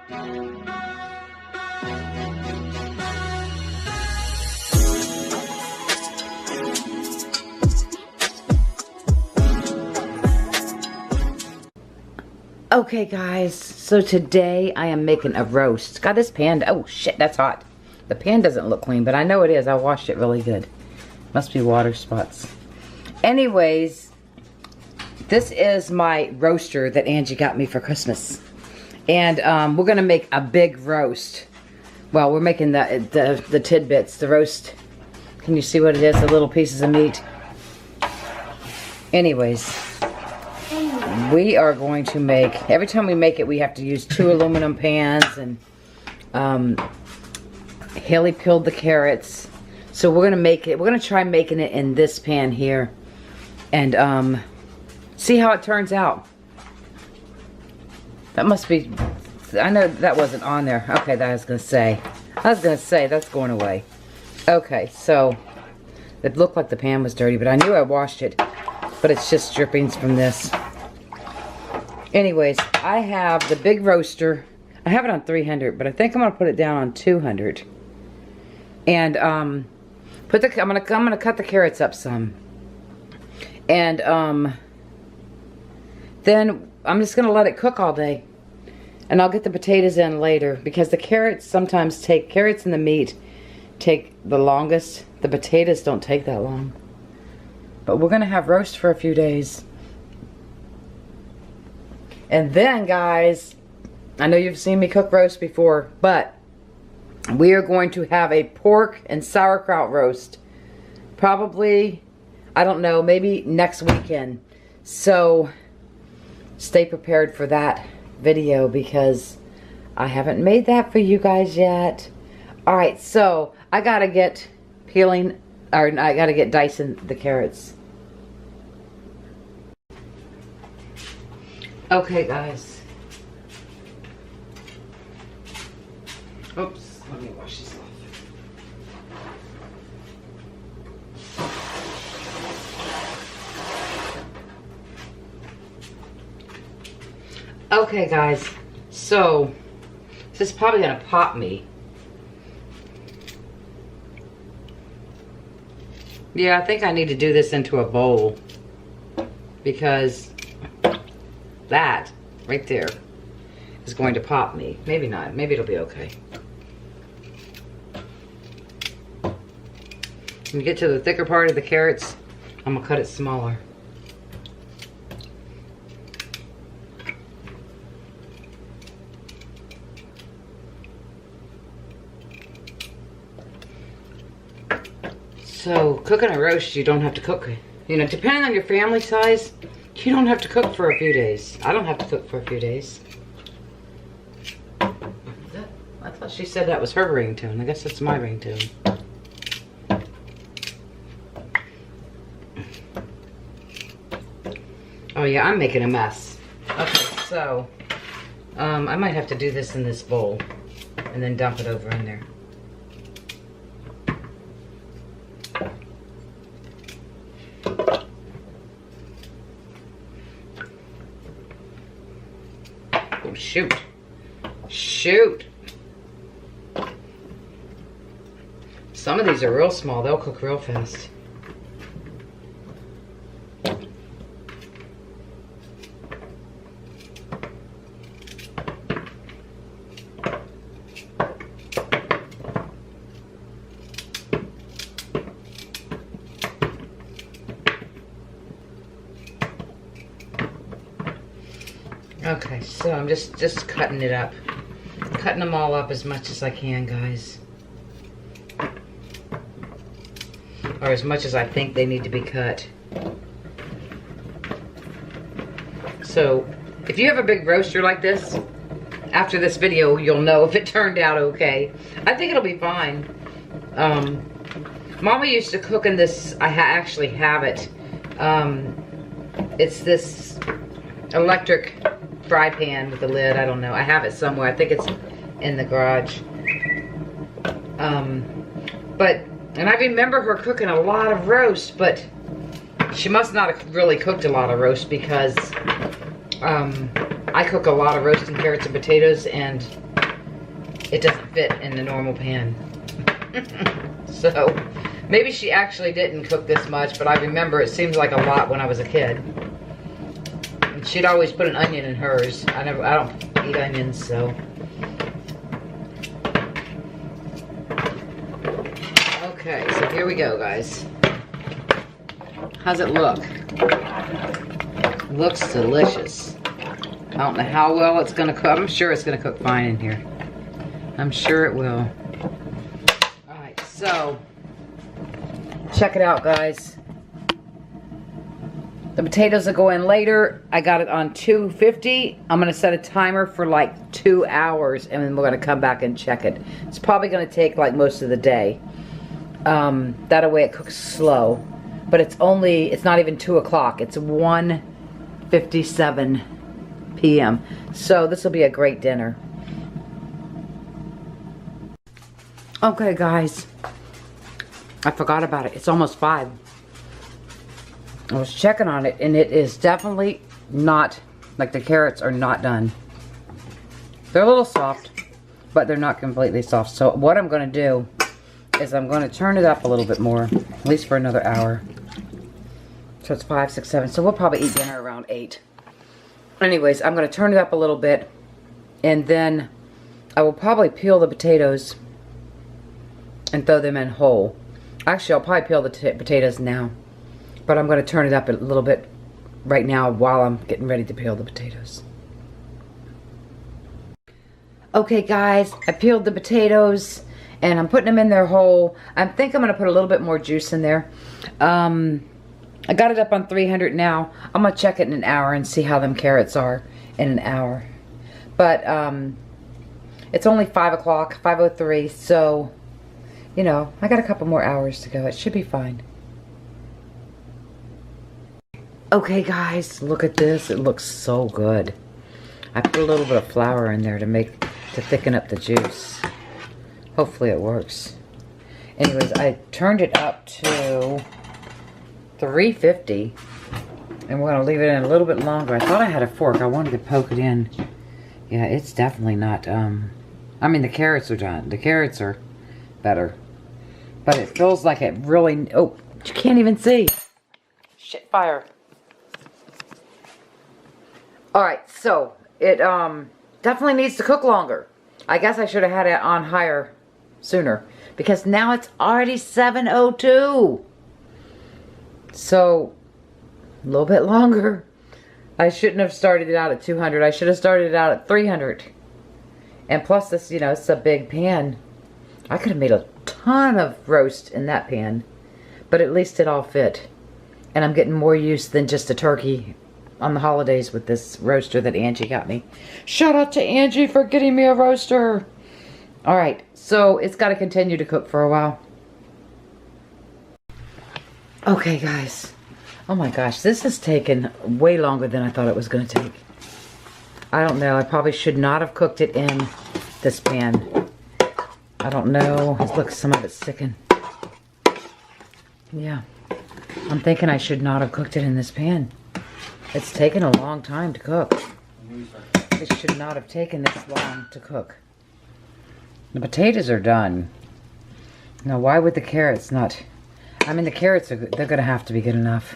Okay guys, so today I am making a roast. Got this pan, oh shit, that's hot. The pan doesn't look clean, but I know it is. I washed it really good. Must be water spots. Anyways, this is my roaster that Angie got me for Christmas. And we're gonna make a big roast. Well, we're making the tidbits, the roast. Can you see what it is? The little pieces of meat. Anyways, we are going to make, every time we make it, we have to use 2 aluminum pans, and Haley peeled the carrots. So we're gonna make it, we're gonna try making it in this pan here, and see how it turns out. That must be, I know that wasn't on there. Okay, that I was gonna say that's going away. Okay, so it looked like the pan was dirty, but I knew I washed it, but it's just drippings from this. Anyways, I have the big roaster. I have it on 300, but I think I'm gonna put it down on 200. And I'm gonna cut the carrots up some. And then I'm just gonna let it cook all day. And I'll get the potatoes in later, because the carrots sometimes take, carrots and the meat take the longest. The potatoes don't take that long. But we're gonna have roast for a few days. And then, guys, I know you've seen me cook roast before, but we are going to have a pork and sauerkraut roast. Probably, I don't know, maybe next weekend. So, stay prepared for that video, because I haven't made that for you guys yet. Alright, so, I gotta get peeling, or I gotta get dicing the carrots. Okay, guys. Oops, let me wash this off. Okay, guys. So, this is probably gonna pop me. Yeah, I think I need to do this into a bowl, because that right there is going to pop me. Maybe not. Maybe it'll be okay. When you get to the thicker part of the carrots, I'm gonna cut it smaller. So, cooking a roast, you don't have to cook. You know, depending on your family size, you don't have to cook for a few days. I don't have to cook for a few days. I thought she said that was her ringtone. I guess that's my ringtone. Oh yeah, I'm making a mess. Okay, so I might have to do this in this bowl and then dump it over in there. Oh, shoot. Shoot. Some of these are real small. They'll cook real fast. Okay, so I'm just cutting it up. Cutting them all up as much as I can, guys. Or as much as I think they need to be cut. So, if you have a big roaster like this, after this video, you'll know if it turned out okay. I think it'll be fine. Mama used to cook in this, I actually have it. It's this electric fry pan with a lid. I don't know. I have it somewhere. I think it's in the garage. And I remember her cooking a lot of roast, but she must not have really cooked a lot of roast, because I cook a lot of roast and carrots and potatoes, and it doesn't fit in the normal pan. So maybe she actually didn't cook this much, but I remember it seemed like a lot when I was a kid. And she'd always put an onion in hers. I don't eat onions, so. Okay, so here we go, guys. How's it look? Looks delicious. I don't know how well it's gonna cook. I'm sure it's gonna cook fine in here. I'm sure it will. Alright, so check it out, guys. The potatoes will go in later. I got it on 250. I'm gonna set a timer for like 2 hours and then we're gonna come back and check it. It's probably gonna take like most of the day. That way it cooks slow. But it's not even 2 o'clock. It's 1:57 p.m. So this will be a great dinner. Okay, guys. I forgot about it. It's almost 5. I was checking on it, and it is definitely not, like the carrots are not done. They're a little soft, but they're not completely soft. So what I'm going to do is I'm going to turn it up a little bit more, at least for another hour. So it's 5, 6, 7. So we'll probably eat dinner around 8. Anyways, I'm going to turn it up a little bit, and then I will probably peel the potatoes and throw them in whole. Actually, I'll probably peel the potatoes now, but I'm going to turn it up a little bit right now while I'm getting ready to peel the potatoes. Okay, guys, I peeled the potatoes and I'm putting them in there whole. I think I'm going to put a little bit more juice in there. I got it up on 300 now. I'm going to check it in an hour and see how them carrots are in an hour. But it's only 5 o'clock, 5:03, so, you know, I got a couple more hours to go. It should be fine. Okay, guys, look at this. It looks so good. I put a little bit of flour in there to thicken up the juice. Hopefully it works. Anyways, I turned it up to 350, and we're gonna leave it in a little bit longer. I thought I had a fork. I wanted to poke it in. Yeah, it's definitely not. I mean, the carrots are done. The carrots are better, but it feels like it really. Oh, you can't even see. Shit, fire. All right, so it definitely needs to cook longer. I guess I should have had it on higher sooner, because now it's already 7:02. So, a little bit longer. I shouldn't have started it out at 200. I should have started it out at 300. And plus this, you know, it's a big pan. I could have made a ton of roast in that pan. But at least it all fit. And I'm getting more use than just a turkey on the holidays with this roaster that Angie got me. Shout out to Angie for getting me a roaster. Alright, so it's got to continue to cook for a while. Okay, guys. Oh my gosh, this has taken way longer than I thought it was going to take. I don't know. I probably should not have cooked it in this pan. I don't know. Look, some of it's sticking. Yeah. I'm thinking I should not have cooked it in this pan. It's taken a long time to cook. It should not have taken this long to cook. The potatoes are done. Now, why would the carrots not... I mean, the carrots, they're going to have to be good enough.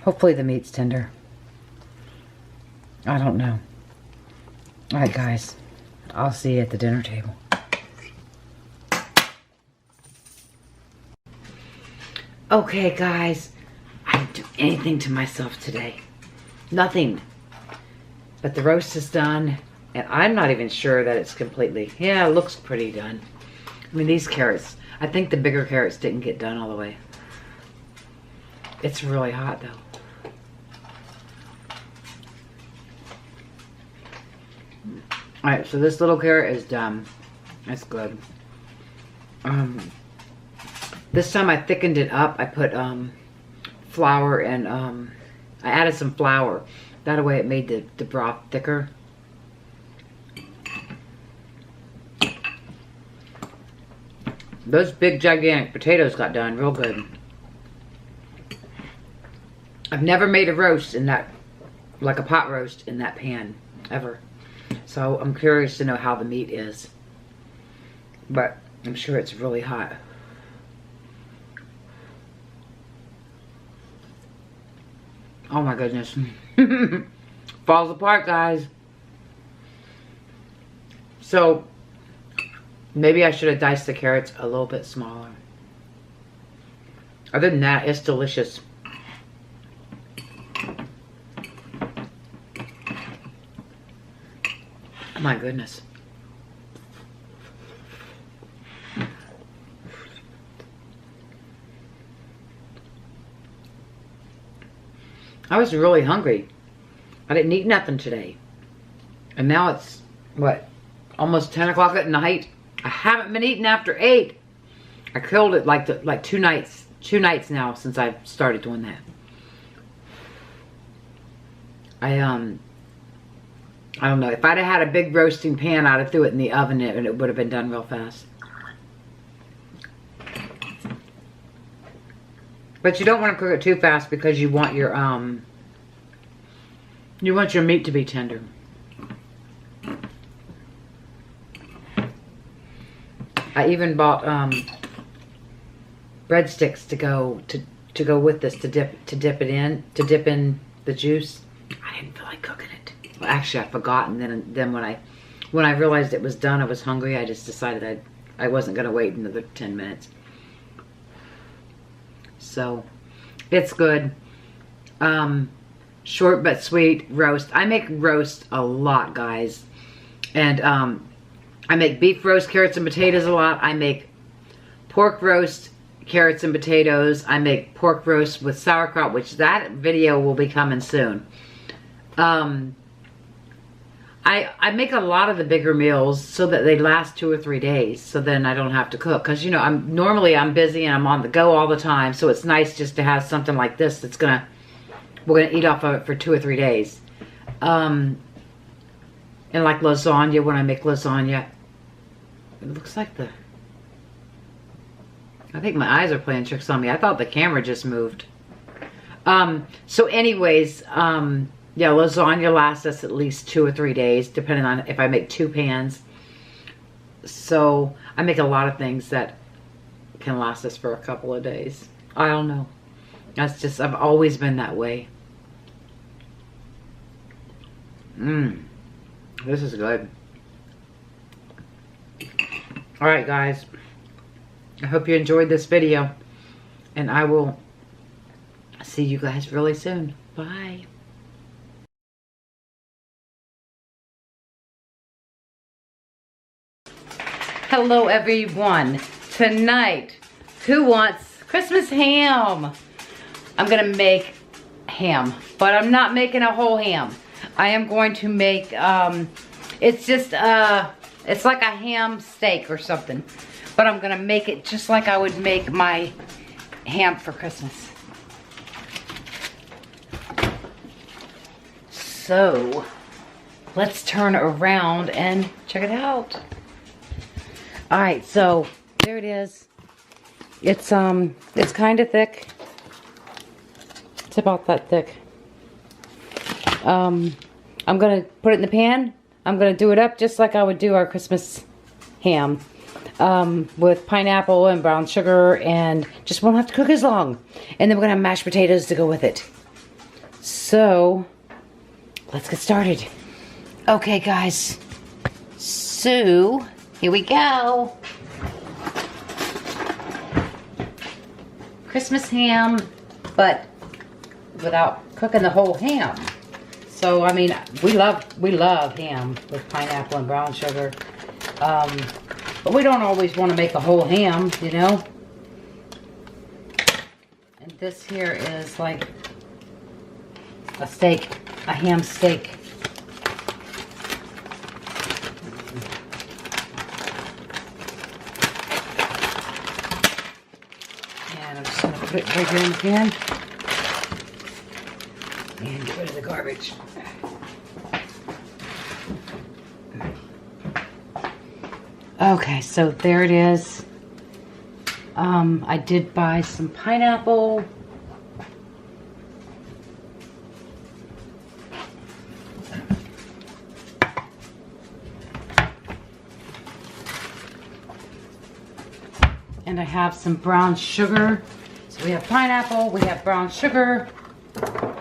Hopefully the meat's tender. I don't know. Alright, guys. I'll see you at the dinner table. Okay, guys. I didn't do anything to myself today. Nothing. But the roast is done. And I'm not even sure that it's completely... Yeah, it looks pretty done. I mean, these carrots... I think the bigger carrots didn't get done all the way. It's really hot, though. Alright, so this little carrot is done. That's good. This time I thickened it up. I put flour and I added some flour. That way it made the broth thicker. Those big gigantic potatoes got done real good. I've never made a roast in that, like a pot roast in that pan, ever. So I'm curious to know how the meat is. but I'm sure it's really hot. Oh my goodness. Falls apart, guys. So, maybe I should have diced the carrots a little bit smaller. Other than that, it's delicious. Oh my goodness. I was really hungry. I didn't eat nothing today. And now it's, what, almost 10 o'clock at night? I haven't been eating after 8. I killed it like 2 nights. 2 nights now since I've started doing that. I don't know. If I'd have had a big roasting pan, I'd have threw it in the oven and it would have been done real fast. But you don't want to cook it too fast because you want your meat to be tender. I even bought breadsticks to go with this to dip in the juice. I didn't feel like cooking it. Well, actually, I forgot, and then when I realized it was done, I was hungry. I just decided I wasn't gonna wait another 10 minutes. So, it's good. Short but sweet roast. I make roast a lot, guys, and I make beef roast, carrots and potatoes a lot. I make pork roast, carrots and potatoes. I make pork roast with sauerkraut, which that video will be coming soon. I make a lot of the bigger meals so that they last 2 or 3 days, so then I don't have to cook. Because, you know, I'm busy and I'm on the go all the time, so it's nice just to have something like this that's we're gonna eat off of it for 2 or 3 days. And like lasagna, when I make lasagna, it looks like I think my eyes are playing tricks on me. I thought the camera just moved. So anyways, yeah, lasagna lasts us at least 2 or 3 days, depending on if I make 2 pans. So I make a lot of things that can last us for a couple of days. I don't know. That's just, I've always been that way. This is good. Alright, guys. I hope you enjoyed this video. And I will see you guys really soon. Bye. Hello everyone. Tonight, who wants Christmas ham? I'm gonna make ham, but I'm not making a whole ham. I am going to make, it's just, it's like a ham steak or something. But I'm gonna make it just like I would make my ham for Christmas. So, let's turn around and check it out. Alright, so there it is. It's kind of thick. It's about that thick. I'm gonna put it in the pan. I'm gonna do it up just like I would do our Christmas ham. With pineapple and brown sugar, and just won't have to cook as long. And then we're gonna have mashed potatoes to go with it. So, let's get started. Okay, guys. So, here we go. Christmas ham, but without cooking the whole ham. So, I mean, we love ham with pineapple and brown sugar. But we don't always want to make a whole ham, you know. And this here is like a steak, a ham steak. And I'm just going to put it right here in the pan. And get rid of the garbage. Okay, so there it is. I did buy some pineapple. And I have some brown sugar. So we have pineapple, we have brown sugar. I'm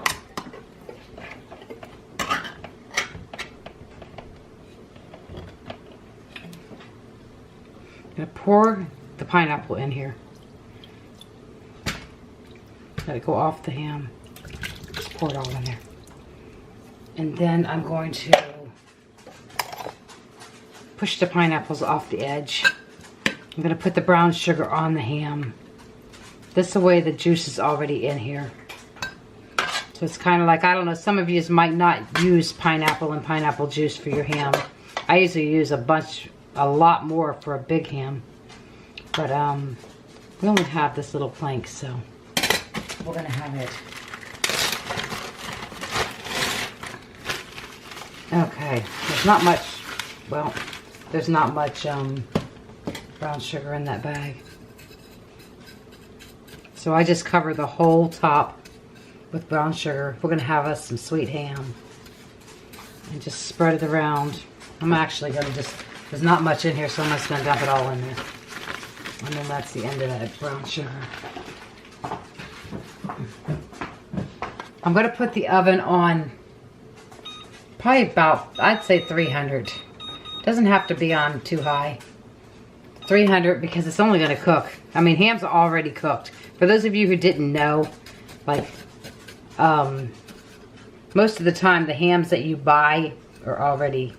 gonna pour the pineapple in here. Let it go off the ham. Just pour it all in there. And then I'm going to push the pineapples off the edge. I'm gonna put the brown sugar on the ham. This way the juice is already in here. So it's kind of like, I don't know, some of you might not use pineapple and pineapple juice for your ham. I usually use a lot more for a big ham. But we only have this little plank, so we're gonna have it. Okay, there's not much, well, there's not much brown sugar in that bag. So I just cover the whole top with brown sugar. We're gonna have us some sweet ham. And just spread it around. I'm actually gonna there's not much in here, so I'm just gonna dump it all in there. And then that's the end of that brown sugar. I'm gonna put the oven on probably about, I'd say 300. Doesn't have to be on too high. 300 because it's only gonna cook. I mean, ham's are already cooked. For those of you who didn't know, like, most of the time the hams that you buy are already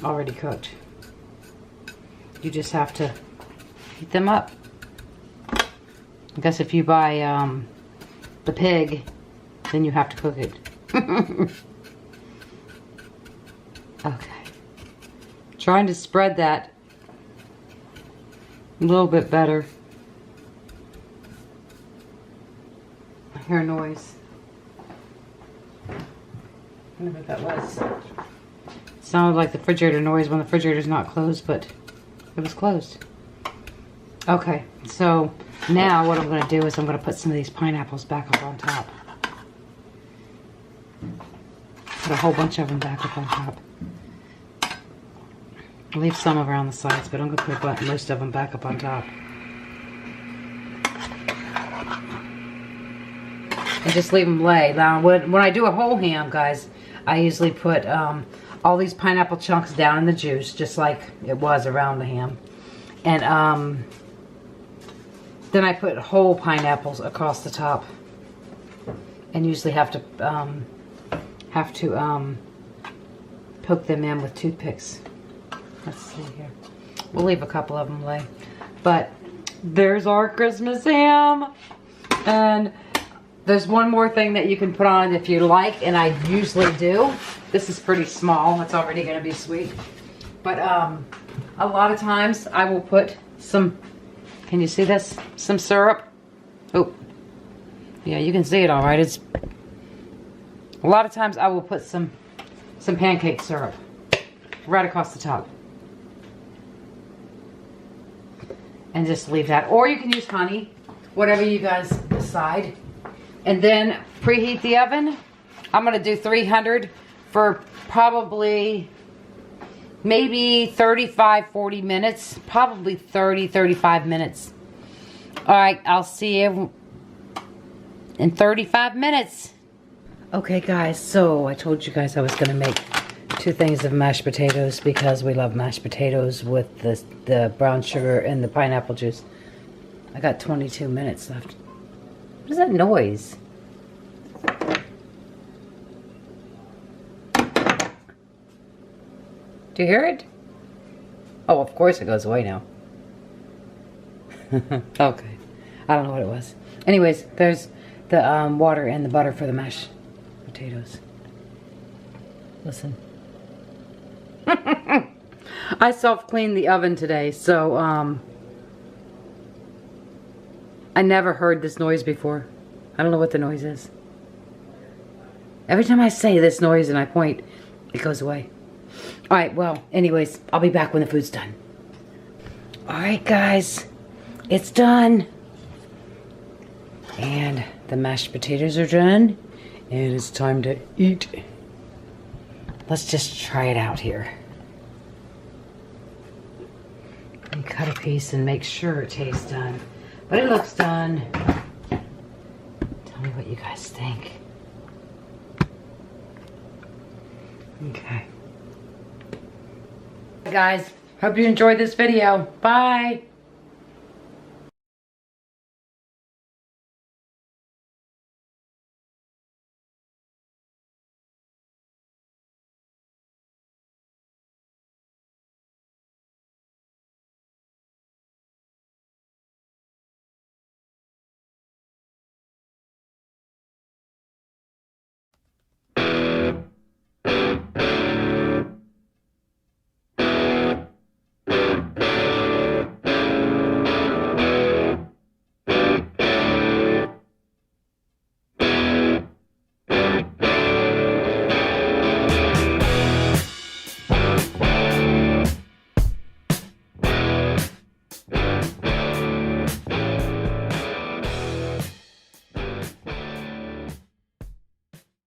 cooked. You just have to heat them up. I guess if you buy the pig, then you have to cook it. Okay. Trying to spread that a little bit better. I hear a noise. I wonder what that was. It sounded like the refrigerator noise when the refrigerator's not closed, but it was closed. Okay, so now what I'm going to do is I'm going to put some of these pineapples back up on top. Put a whole bunch of them back up on top. I'll leave some around the sides, but I'm going to put most of them back up on top. And just leave them lay. Now, when I do a whole ham, guys, I usually put all these pineapple chunks down in the juice, just like it was around the ham. And then I put whole pineapples across the top. And usually have to poke them in with toothpicks. Let's see here. We'll leave a couple of them lay. But there's our Christmas ham. And there's one more thing that you can put on if you like, and I usually do. This is pretty small. It's already going to be sweet. But a lot of times I will put some, can you see this? Some syrup. Oh, yeah, you can see it all right. It's a lot of times I will put some pancake syrup right across the top. And just leave that. Or you can use honey, whatever you guys decide. And then preheat the oven. I'm going to do 300 for probably maybe 35-40 minutes. Probably 30-35 minutes. Alright, I'll see you in 35 minutes. Okay guys, so I told you guys I was going to make 2 things of mashed potatoes because we love mashed potatoes with the brown sugar and the pineapple juice. I got 22 minutes left. What is that noise? Do you hear it? Oh, of course it goes away now. Okay. I don't know what it was. Anyways, there's the water and the butter for the mashed potatoes. Listen. I self-cleaned the oven today, so I never heard this noise before. I don't know what the noise is. Every time I say this noise and I point, it goes away. Alright, well, anyways, I'll be back when the food's done. Alright, guys. It's done. And the mashed potatoes are done. And it's time to eat. Let's just try it out here. cut a piece and make sure it tastes done. But it looks done. Tell me what you guys think. Okay. Guys, hope you enjoyed this video. Bye.